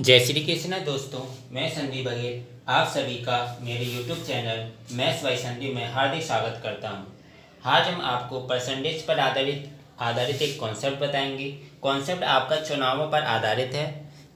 जय श्री कृष्ण दोस्तों, मैं संदीप बघेल आप सभी का मेरे YouTube channel maths by Sandeep में हार्दिक स्वागत करता हूं। आज हम आपको परसेंटेज पर आधारित एक कॉन्सेप्ट बताएंगे। कॉन्सेप्ट आपका चुनावों पर आधारित है।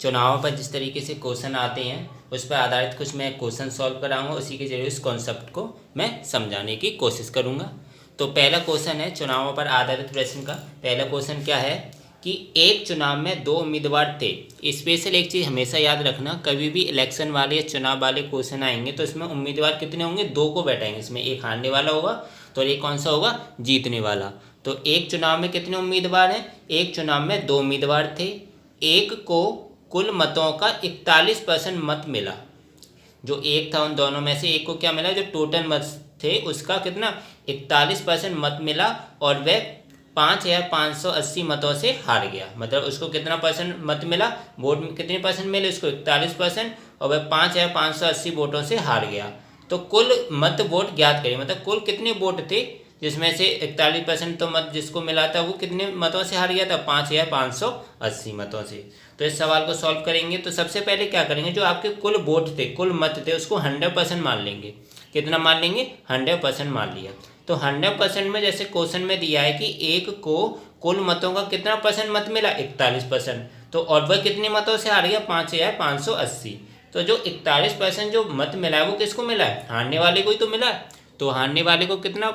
चुनावों पर जिस तरीके से क्वेश्चन आते हैं उस पर आधारित कुछ मैं क्वेश्चन सॉल्व कराऊंगा। उसी के जरिए उस कॉन्सेप्ट को मैं समझाने की कोशिश करूँगा। तो पहला क्वेश्चन है चुनावों पर आधारित प्रश्न का। पहला क्वेश्चन क्या है कि एक चुनाव में दो उम्मीदवार थे। स्पेशल एक चीज़ हमेशा याद रखना, कभी भी इलेक्शन वाले या चुनाव वाले क्वेश्चन आएंगे तो इसमें उम्मीदवार कितने होंगे? दो को बैठाएंगे। इसमें एक हारने वाला होगा तो एक कौन सा होगा? जीतने वाला। तो एक चुनाव में कितने उम्मीदवार हैं? एक चुनाव में दो उम्मीदवार थे। एक को कुल मतों का 41% मत मिला। जो एक था उन दोनों में से एक को क्या मिला? जो टोटल मत थे उसका कितना? 41% मत मिला और वह 5,580 मतों से हार गया। मतलब उसको कितना परसेंट मत मिला? वोट में कितने परसेंट मिले उसको? 41%। और वह 5,580 वोटों से हार गया। तो कुल मत वोट ज्ञात करिए। मतलब कुल कितने वोट थे जिसमें से 41% तो मत जिसको मिला था वो कितने मतों से हार गया था? 5,580 मतों से। तो इस सवाल को सॉल्व करेंगे तो सबसे पहले क्या करेंगे, जो आपके कुल वोट थे, कुल मत थे, उसको 100% मान लेंगे। कितना मान लेंगे? 100% मान लिया। तो 100% में जैसे क्वेश्चन में दिया है कि एक को कुल मतों का कितना परसेंट मत मिला? 41%। तो और वह कितने मतों से हार गया? 5,580। तो जो 41% जो मत मिला है वो किसको मिला है? हारने वाले को ही तो मिला है। तो हारने वाले को कितना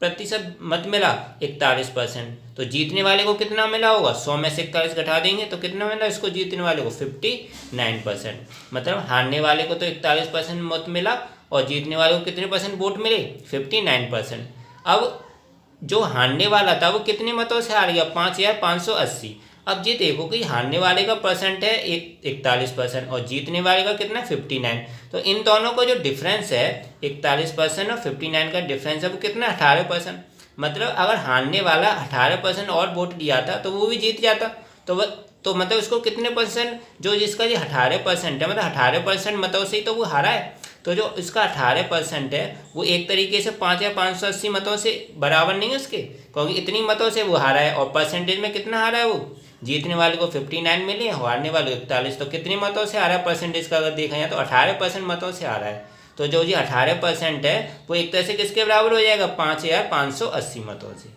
प्रतिशत मत मिला? 41%। तो जीतने वाले को कितना मिला होगा? 100 में से 41 घटा देंगे तो कितना मिला इसको? जीतने वाले को 59%। मतलब हारने वाले को तो 41% मत मिला और जीतने वाले को कितने परसेंट वोट मिले? 59%। अब जो हारने वाला था वो कितने मतों से हार गया? 5,580। अब ये देखो कि हारने वाले का परसेंट है 41% और जीतने वाले का कितना? 59। तो इन दोनों का जो डिफरेंस है 41% और 59 का डिफरेंस है वो कितना? 18%। मतलब अगर हारने वाला 18% और वोट दिया था तो वो भी जीत जाता। तो मतलब उसको कितने परसेंट, जो जिसका ये 18% है, मतलब 18% मतों से ही तो वो हारा है। तो जो इसका 18% है वो एक तरीके से 5,580 मतों से बराबर नहीं है उसके, क्योंकि इतनी मतों से वो हारा है। और परसेंटेज में कितना हारा है वो? जीतने वाले को 59 मिले, हारने वाले को 41। तो कितने मतों से हारा है? परसेंटेज का अगर देखा जाए तो 18% मतों से हारा है। तो जो ये 18% है वो एक तरह से किसके बराबर हो जाएगा? 5,580 मतों से।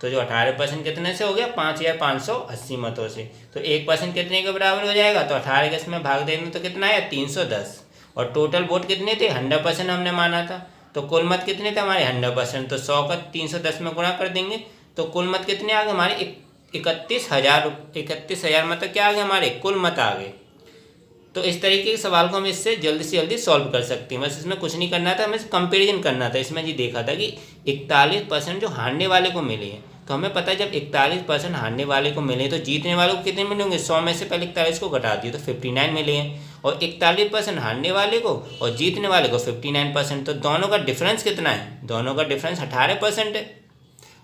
तो जो 18% कितने से हो गया? 5,580 मतों से। तो 1% कितने के बराबर हो जाएगा? तो 18 के इसमें भाग देंगे तो कितना आया? 310। और टोटल वोट कितने थे? 100% हमने माना था। तो कुल मत कितने थे हमारे? 100%। तो 100 का 310 में गुणा कर देंगे तो कुल मत कितने आ गए हमारे? 31,000 मतलब क्या आ गए हमारे? कुल मत आ गए। तो इस तरीके के सवाल को हम इससे जल्दी से जल्दी सॉल्व कर सकते हैं। बस इसमें कुछ नहीं करना था, हमें कंपेरिजन करना था। इसमें ये देखा था कि 41% जो हारने वाले को मिले हैं, तो हमें पता है जब 41% हारने वाले को मिले तो जीतने वाले को कितने मिलेंगे? 100 में से पहले 41 को घटा दिए तो 59 मिले हैं। और 41% हारने वाले को और जीतने वाले को 59%। तो दोनों का डिफरेंस कितना है? दोनों का डिफरेंस 18% है।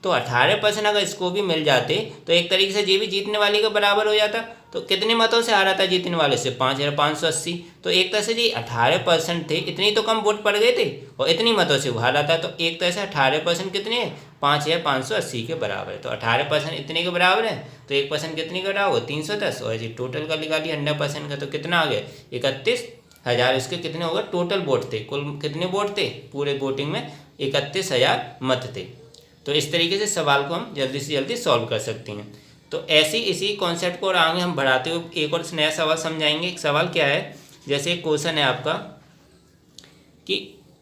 तो 18% अगर इसको भी मिल जाते तो एक तरीके से ये भी जीतने वाले के बराबर हो जाता। तो कितने मतों से हारा था जीतने वाले से? 5,580। तो एक तरह से जी 18% थे, इतनी तो कम वोट पड़ गए थे और इतनी मतों से वो हारा था। तो एक तरह से 18% कितने है? 5,580 के बराबर है। तो 18% इतने के बराबर है तो 1% कितने का बराबर होगा? 310। और जी टोटल का निकाल लिया 100% का तो कितना आ गया? 31,000। इसके कितने हो गए? टोटल वोट थे। कुल कितने वोट थे पूरे वोटिंग में? 31,000 मत थे। तो इस तरीके से सवाल को हम जल्दी से जल्दी सॉल्व कर सकते हैं। तो ऐसे इसी कॉन्सेप्ट को और आगे हम बढ़ाते हुए एक और नया सवाल समझाएंगे। एक सवाल क्या है, जैसे एक क्वेश्चन है आपका कि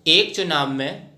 एक चुनाव में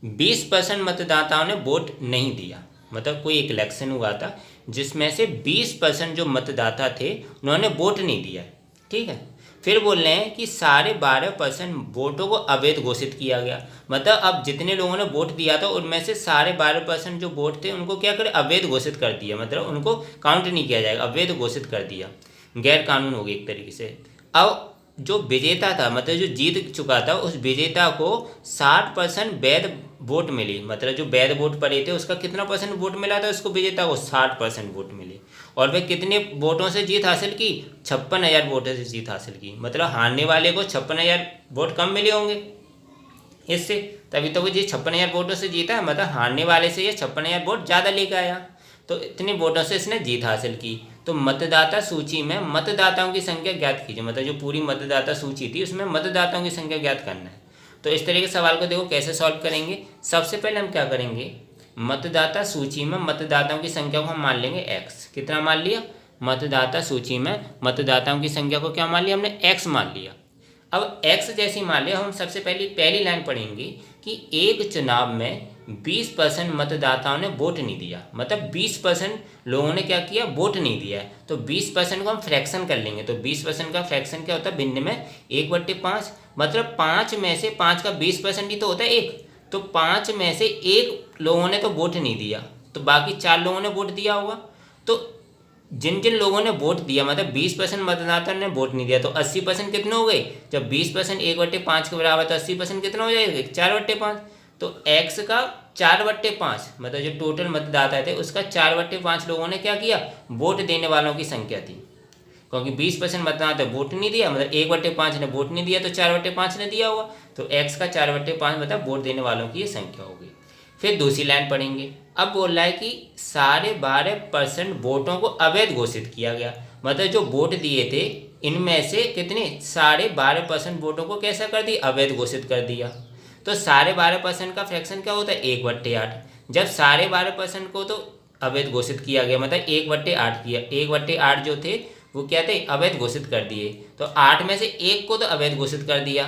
20% मतदाताओं ने वोट नहीं दिया। मतलब कोई एक इलेक्शन हुआ था जिसमें से 20% जो मतदाता थे उन्होंने वोट नहीं दिया। ठीक है। फिर बोल रहे हैं कि साढ़े 12% वोटों को अवैध घोषित किया गया। मतलब अब जितने लोगों ने वोट दिया था उनमें से 12.5% जो वोट थे उनको क्या करे? अवैध घोषित कर दिया। मतलब उनको काउंट नहीं किया जाएगा, अवैध घोषित कर दिया, गैर कानून हो गई एक तरीके से। अब जो विजेता था, मतलब जो जीत चुका था, उस विजेता को 60% वैध वोट मिली। मतलब जो वैध वोट पड़े थे उसका कितना परसेंट वोट मिला था उसको? विजेता को 60% वोट मिले। और वह कितने वोटों से जीत हासिल की? 56,000 वोटों से जीत हासिल की। मतलब हारने वाले को 56,000 वोट कम मिले होंगे इससे, तभी तो वो जी 56,000 वोटों से जीता है। मतलब हारने वाले से ये 56,000 वोट ज़्यादा लेकर आया। तो इतने वोटों से इसने जीत हासिल की। तो मतदाता सूची में मतदाताओं की संख्या ज्ञात कीजिए, मतलब जो पूरी मतदाता सूची थी उसमें मतदाताओं की संख्या ज्ञात करना है। तो इस तरह के सवाल को देखो कैसे सॉल्व करेंगे। सबसे पहले हम क्या करेंगे, मतदाता सूची में मतदाताओं की संख्या को हम मान लेंगे x। कितना मान लिया, मतदाता सूची में मतदाताओं की संख्या को क्या मान लिया हमने, x मान लिया। अब x जैसे मान लिया, हम सबसे पहली लाइन पढ़ेंगे कि एक चुनाव में 20% मतदाताओं ने वोट नहीं दिया, मतलब 20% लोगों ने क्या किया, वोट नहीं दिया है। तो 20% को हम फ्रैक्शन कर लेंगे, तो 20% का फ्रैक्शन क्या होता है, भिन्न में 1/5, मतलब 5 में से 5 का 20% ही तो होता है 1। तो 5 में से 1 लोगों ने तो वोट नहीं दिया, तो बाकी 4 लोगों ने वोट दिया होगा। तो जिन जिन लोगों ने वोट दिया, मतलब 20% मतदाता ने वोट नहीं दिया, तो 80% कितने हो गए, जब 20% 1/5 के बराबर तो 80% कितना हो जाएगा, 4/5। तो x का 4/5, मतलब जो टोटल मतदाता थे उसका 4/5 लोगों ने क्या किया, वोट देने वालों की संख्या थी। क्योंकि 20% मतदाता वोट नहीं दिया, मतलब 1/5 ने वोट नहीं दिया, तो 4/5 ने दिया होगा। तो x का 4/5 मतलब वोट देने वालों की ये संख्या होगी। फिर दूसरी लाइन पढ़ेंगे। अब बोल रहा है कि 12.5% वोटों को अवैध घोषित किया गया, मतलब जो वोट दिए थे इनमें से कितने, 12.5% वोटों को कैसा कर दिया, अवैध घोषित कर दिया। तो 12.5% का फ्रैक्शन क्या होता है, 1/8। जब 12.5% को तो अवैध घोषित किया गया, मतलब 1/8 किया, 1/8 जो थे वो क्या थे, अवैध घोषित कर दिए। तो 8 में से 1 को तो अवैध घोषित कर दिया,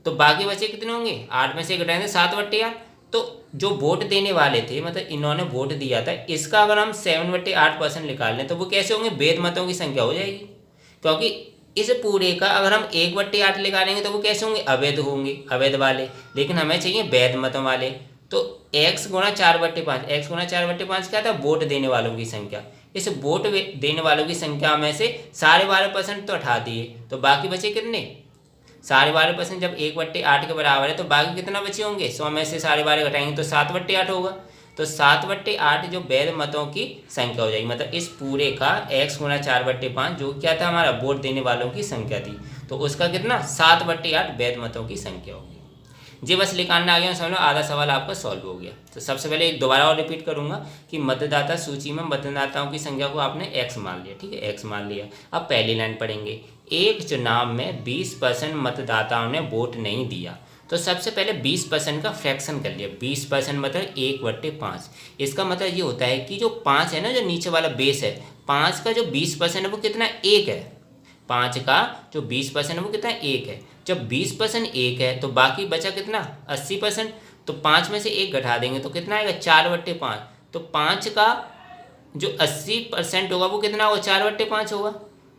तो बाकी बचे कितने होंगे, 8 में से 1 घटाएंगे 7/8। तो जो वोट देने वाले थे, मतलब इन्होंने वोट दिया था, इसका अगर हम 7/8% निकाल लें तो वो कैसे होंगे, वैध मतों की संख्या हो जाएगी। क्योंकि इस पूरे का अगर हम 1/8 निकालेंगे तो वो कैसे होंगे, अवैध होंगे, अवैध वाले। लेकिन हमें चाहिए वैध मतों वाले। तो x गुणा 4/5, x गुणा 4/5 क्या था, वोट देने वालों की संख्या। इस वोट देने वालों की संख्या में से 12.5% तो हटा दिए, तो बाकी बचे कितने, 12.5% जब 1/8 के बराबर है तो बाकी कितना बचे होंगे, 100 में से 12.5 घटाएंगे तो 7/8 होगा। तो 7/8 जो वैध मतों की संख्या हो जाएगी, मतलब इस पूरे का x गुणा 4/5 जो क्या था हमारा, वोट देने वालों की संख्या थी, तो उसका कितना 7/8 वैध मतों की संख्या होगी। जी बस निकालना आ गया, समझ लो आधा सवाल आपका सॉल्व हो गया। तो सबसे पहले एक दोबारा और रिपीट करूंगा कि मतदाता सूची में मतदाताओं की संख्या को आपने x मान लिया, ठीक है, x मान लिया। अब पहली लाइन पढ़ेंगे, एक चुनाव में 20% मतदाताओं ने वोट नहीं दिया। तो सबसे पहले 20% का फ्रैक्शन कर लिया, 20% मतलब 1/5। इसका मतलब ये होता है कि जो 5 है ना, जो नीचे वाला बेस है, 5 का जो 20% है वो कितना, 1 है। 5 का जो 20% है वो कितना, 1 है। जब 20% 1 है तो बाकी बचा कितना, 80%। तो 5 में से 1 घटा देंगे तो कितना आएगा, 4/5। तो 5 का जो 80% होगा वो कितना होगा, 4/5 होगा।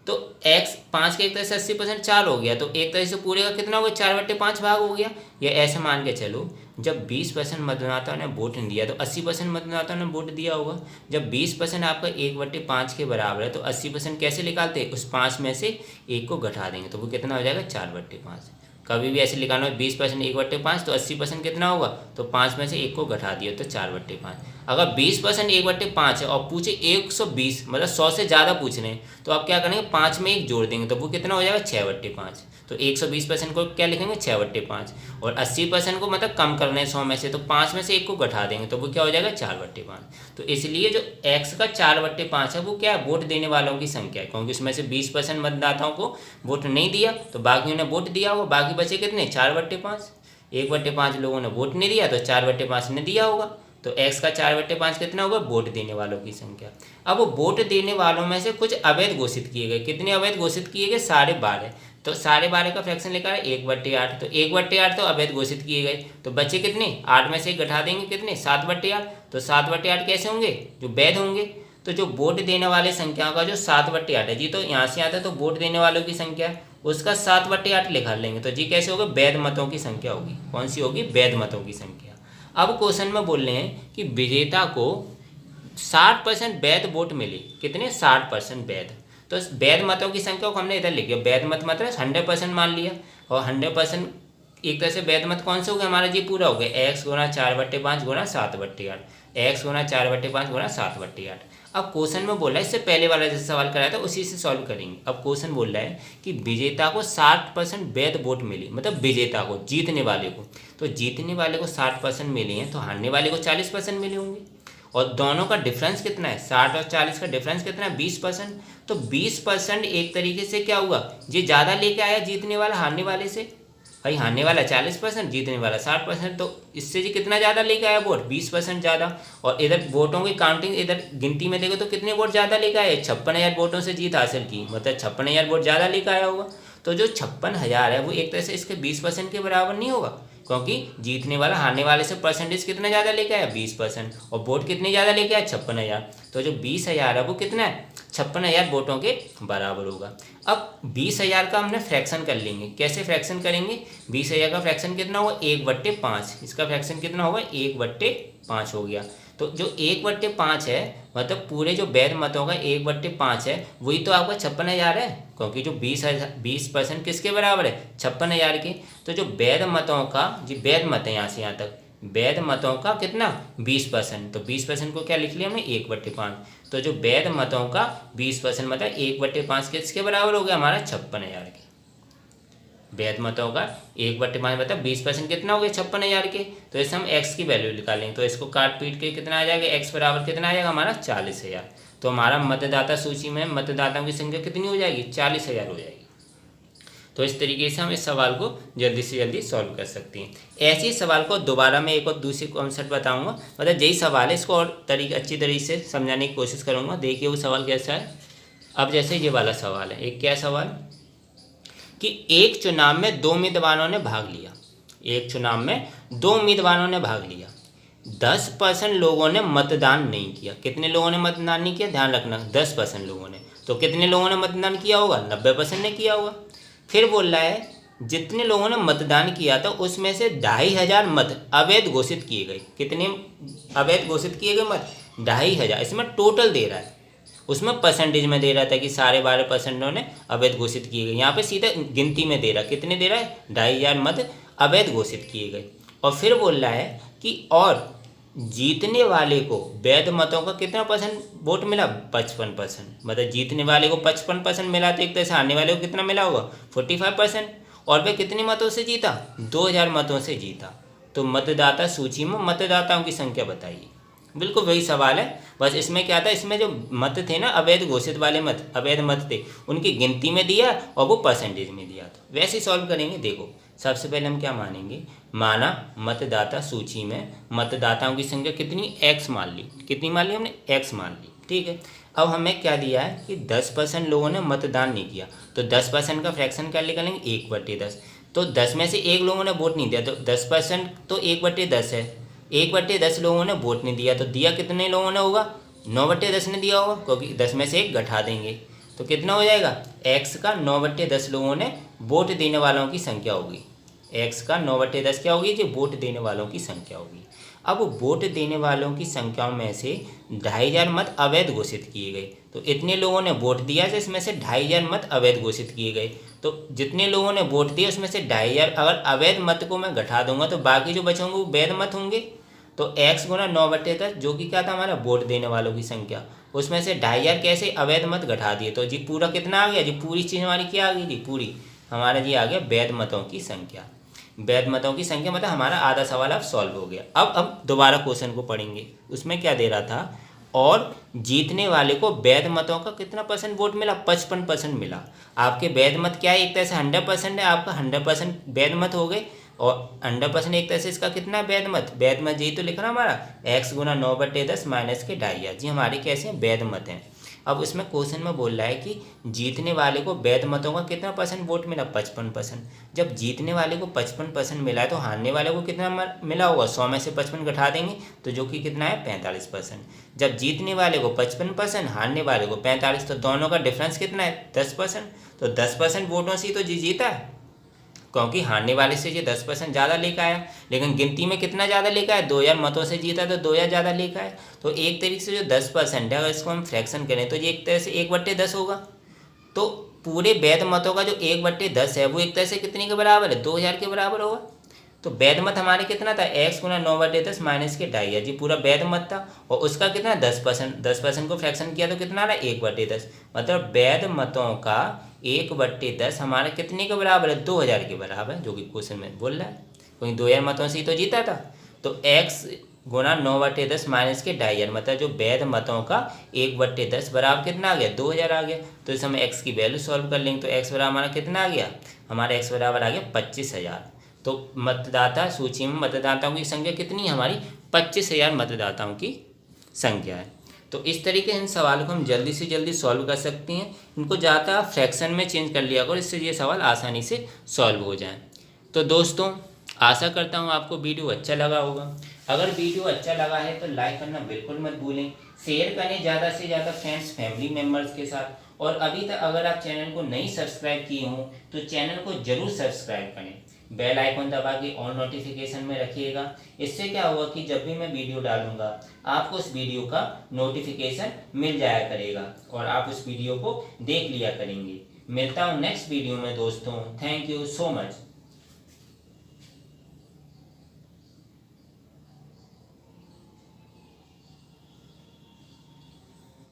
तो x 5 के एक तरह से 80% 4 हो गया, तो एक तरह से पूरे का कितना होगा, 4/5 भाग हो गया। या ऐसे मान के चलो, जब 20% मतदाताओं ने वोट नहीं दिया तो 80% मतदाताओं ने वोट दिया होगा। जब 20% आपका 1/5 के बराबर है तो 80% कैसे निकालते हैं, उस 5 में से 1 को घटा देंगे तो वो कितना हो जाएगा, 4/5। कभी भी ऐसे लिखाना हो 20% 1/5 तो 80% कितना होगा, तो 5 में से 1 को घटा दिया तो 4/5। अगर 20% 1/5 है और पूछे 120, मतलब 100 से ज़्यादा पूछ रहे हैं, तो आप क्या करेंगे, 5 में 1 जोड़ देंगे तो वो कितना हो जाएगा, 6/5। तो 120% को क्या लिखेंगे, 6/5। और 80% को मतलब कम करना है 100 में से, तो 5 में से 1 को घटा देंगे तो वो क्या हो जाएगा, 4/5। तो इसलिए जो x का 4/5 है वो क्या है, वोट देने वालों की संख्या है। क्योंकि उसमें से 20% मतदाताओं को वोट नहीं दिया तो बाकी ने वोट दिया होगा, बाकी बचे कितने, 4/5। 1/5 लोगों ने वोट नहीं दिया तो 4/5 ने दिया होगा। तो x का 4/5 कितना होगा, वोट देने वालों की संख्या। अब वोट देने वालों में से कुछ अवैध घोषित किए गए, कितने अवैध घोषित किए गए, 12.5। तो 12.5 का फ्रैक्शन लेकर 1/8, तो 1/8 तो अवैध घोषित किए गए, तो बचे कितने, 8 में से 1 घटा देंगे कितने, 7/8। तो 7/8 कैसे होंगे, जो वैध होंगे। तो जो वोट देने वाले संख्याओं का जो 7/8 है जी, तो यहाँ से आता है तो वोट देने वालों की संख्या उसका 7/8 लिखा लेंगे, तो जी कैसे होगा, वैध मतों की संख्या होगी। कौन सी होगी, वैध मतों की संख्या। अब क्वेश्चन में बोल रहे हैं कि विजेता को 60% वैध वोट मिले, कितने, 60% वैध। तो वैध मतों की संख्या को हमने इधर लिख दिया, वैध मत मतलब 100% मान लिया। और 100% एक तरह से वैध मत कौन से हो गया हमारा, जी पूरा हो गया, x गुणा 4/5 गुणा 7/8, x गुणा 4/5 गुणा 7/8। अब क्वेश्चन में बोला है, इससे पहले वाला जैसे सवाल कराया था उसी से सॉल्व करेंगे। अब क्वेश्चन बोल रहा है कि विजेता को 60% वैध वोट मिली, मतलब विजेता को, जीतने वाले को। तो जीतने वाले को 60% मिले हैं तो हारने वाले को 40% मिले होंगे। और दोनों का डिफरेंस कितना है, 60 और 40 का डिफरेंस कितना है, 20%। तो 20% एक तरीके से क्या हुआ, ये ज़्यादा लेके आया जीतने वाला हारने वाले से। भाई हारने वाला 40%, जीतने वाला 60%, तो इससे जी कितना ज़्यादा लेके आया वोट, 20% ज़्यादा। और इधर वोटों की काउंटिंग, इधर गिनती में देखो तो कितने वोट ज़्यादा लेके आए, 56,000 वोटों से जीत हासिल की, मतलब 56,000 वोट ज़्यादा लेके आया होगा। तो जो 56,000 है वो एक तरह से इसके 20% के बराबर नहीं होगा, क्योंकि जीतने वाला हारने वाले से परसेंटेज कितना ज़्यादा लेके आया, 20%, और वोट कितने ज़्यादा लेके आया, 56,000। तो जो 20,000 है वो कितना है, 56,000 वोटों के बराबर होगा। अब 20,000 का हमने फ्रैक्शन कर लेंगे, कैसे फ्रैक्शन करेंगे, 20,000 का फ्रैक्शन कितना होगा, 1/5, इसका फ्रैक्शन कितना होगा, 1/5 हो गया। तो जो 1/5 है, मतलब पूरे जो वैध मतों का 1/5 है, वही तो आपका 56,000 है, क्योंकि जो 20% किसके बराबर है, 56,000 के। तो जो वैध मतों का, जी वैध मत है यहाँ से यहाँ तक, वैध मतों का कितना 20%, तो 20% को क्या लिख लिया हमने, 1/5। तो जो वैध मतों का 20% मतलब 1/5 किसके बराबर हो गया, हमारा 56,000 के। वैध मतों का 1/5 मतलब 20% कितना हो गया, 56,000 के। तो इससे हम x की वैल्यू निकालेंगे, तो इसको काट पीट के कितना आ जाएगा, x बराबर कितना आ जाएगा हमारा 40,000। तो हमारा मतदाता सूची में मतदाताओं की संख्या कितनी हो जाएगी, 40,000 हो जाएगी। तो इस तरीके से हम इस सवाल को जल्दी से जल्दी सॉल्व कर सकते हैं। ऐसे ही सवाल को दोबारा मैं एक और दूसरी कॉन्सेप्ट बताऊंगा, मतलब यही सवाल है, इसको और अच्छी तरीके से समझाने की कोशिश करूंगा। देखिए वो सवाल कैसा है। अब जैसे ये वाला सवाल है, एक क्या सवाल कि एक चुनाव में 2 उम्मीदवारों ने भाग लिया, एक चुनाव में 2 उम्मीदवारों ने भाग लिया, 10% लोगों ने मतदान नहीं किया। कितने लोगों ने मतदान नहीं किया, ध्यान रखना, 10% लोगों ने। तो कितने लोगों ने मतदान किया होगा, 90% ने किया होगा। फिर बोल रहा है जितने लोगों ने मतदान किया था उसमें से 2,500 मत अवैध घोषित किए गए। कितने अवैध घोषित किए गए मत, 2,500। इसमें टोटल दे रहा है, उसमें परसेंटेज में दे रहा था कि 12.5% ने अवैध घोषित किए गए। यहाँ पे सीधा गिनती में दे रहा है, कितने दे रहा है, 2,500 मत अवैध घोषित किए गए। और फिर बोल रहा है कि और जीतने वाले को वैध मतों का कितना परसेंट वोट मिला, 55%। मतलब जीतने वाले को 55% मिला, तो एक तरह से हारने वाले को कितना मिला होगा, 45%। और वह कितने मतों से जीता, 2,000 मतों से जीता। तो मतदाता सूची में मतदाताओं की संख्या बताइए। बिल्कुल वही सवाल है, बस इसमें क्या था, इसमें जो मत थे ना अवैध घोषित वाले मत, अवैध मत थे, उनकी गिनती में दिया और वो परसेंटेज में दिया। तो वैसे ही सॉल्व करेंगे। देखो सबसे पहले हम क्या मानेंगे, माना मतदाता सूची में मतदाताओं की संख्या कितनी, x मान ली। कितनी मान ली हमने, x मान ली, ठीक है। अब हमें क्या दिया है कि 10% लोगों ने मतदान नहीं किया, तो 10% का फ्रैक्शन क्या निकालेंगे, 1/10। तो 10 में से एक लोगों ने वोट नहीं दिया, तो 10% तो 1/10 है। 1/10 लोगों ने वोट नहीं दिया, तो दिया कितने लोगों ने होगा, 9/10 ने दिया होगा, क्योंकि 10 में से एक घटा देंगे तो कितना हो जाएगा, x का 9/10 लोगों ने वोट देने वालों की संख्या होगी। x का 9/10 क्या होगी, जो वोट देने वालों की संख्या होगी। अब वोट देने वालों की संख्याओं में से 2,500 मत अवैध घोषित किए गए, तो इतने लोगों ने वोट दिया, तो इसमें से 2,500 मत अवैध घोषित किए गए। तो जितने लोगों ने वोट दिया उसमें से 2,500 अगर अवैध मत को मैं घटा दूंगा तो बाकी जो बचे होंगे वो वैध मत होंगे। तो x गुना 9/10 जो कि क्या था हमारा वोट देने वालों की संख्या, उसमें से 2,500 कैसे अवैध मत घटा दिए, तो जी पूरा कितना आ गया, जी पूरी चीज़ हमारी क्या आ गई, जी पूरी हमारा जी आ गया वैध मतों की संख्या। वैध मतों की संख्या मतलब हमारा आधा सवाल अब सॉल्व हो गया। अब दोबारा क्वेश्चन को पढ़ेंगे। उसमें क्या दे रहा था, और जीतने वाले को वैध मतों का कितना परसेंट वोट मिला, 55% मिला। आपके वैध मत क्या है, एक तरह से 100% है, आपका 100% वैध मत हो गए, और 100% एक तरह से इसका कितना वैध मत, वैध मत यही तो लिख रहा हमारा, x गुना 9/10 माइनस के 2,500, जी हमारे कैसे हैं, वैध मत हैं। अब उसमें क्वेश्चन में बोल रहा है कि जीतने वाले को वैध मतों का कितना परसेंट वोट मिला, 55%। जब जीतने वाले को 55% मिला है तो हारने वाले को कितना मिला होगा, 100 में से 55 घटा देंगे तो जो कि कितना है, 45%। जब जीतने वाले को 55%, हारने वाले को 45, तो दोनों का डिफरेंस कितना है, 10%। तो 10% वोटों से तो जी जीता है, क्योंकि हारने वाले से ये 10% ज़्यादा लेकर आया, लेकिन गिनती में कितना ज़्यादा लेकर आया, 2,000 मतों से जीता तो 2,000 ज़्यादा लेकर आया। तो एक तरीके से जो 10% है, अगर इसको हम फ्रैक्शन करें तो ये एक तरह से 1/10 होगा। तो पूरे वैध मतों का जो 1/10 है वो एक तरह से कितने के बराबर है, 2,000 के बराबर होगा। तो वैध मत हमारे कितना था, x गुना 9/10 माइनस के 2,500, जी पूरा वैध मत था, और उसका कितना 10%, 10% को फ्रैक्शन किया तो कितना रहा, 1/10। मतलब वैध मतों का 1/10 हमारे कितने के बराबर है, 2,000 के बराबर, जो कि क्वेश्चन में बोल रहा है, क्योंकि 2,000 मतों से ही तो जीता था। तो x गुना 9/10 माइनस के डायन, मतलब जो वैध मतों का 1/10 बराबर कितना आ गया, 2000 आ गया। तो इस समय x की वैल्यू सॉल्व कर लेंगे, तो x बराबर हमारा कितना आ गया, हमारा x बराबर आ गया 25,000। तो मतदाता सूची में मतदाताओं की संख्या कितनी है हमारी, 25,000 मतदाताओं की संख्या है। तो इस तरीके इन सवालों को हम जल्दी से जल्दी सॉल्व कर सकते हैं। इनको ज़्यादा फ्रैक्शन में चेंज कर लिया करो, इससे ये सवाल आसानी से सॉल्व हो जाए। तो दोस्तों आशा करता हूँ आपको वीडियो अच्छा लगा होगा। अगर वीडियो अच्छा लगा है तो लाइक करना बिल्कुल मत भूलें, शेयर करें ज़्यादा से ज़्यादा फ्रेंड्स फैमिली मेम्बर्स के साथ। और अभी तक अगर आप चैनल को नहीं सब्सक्राइब किए हों तो चैनल को ज़रूर सब्सक्राइब करें, बेल आइकन दबा के ऑल नोटिफिकेशन में रखिएगा। इससे क्या होगा कि जब भी मैं वीडियो डालूंगा आपको उस वीडियो का नोटिफिकेशन मिल जाया करेगा और आप उस वीडियो को देख लिया करेंगे। मिलता हूँ नेक्स्ट वीडियो में दोस्तों। Thank you so much.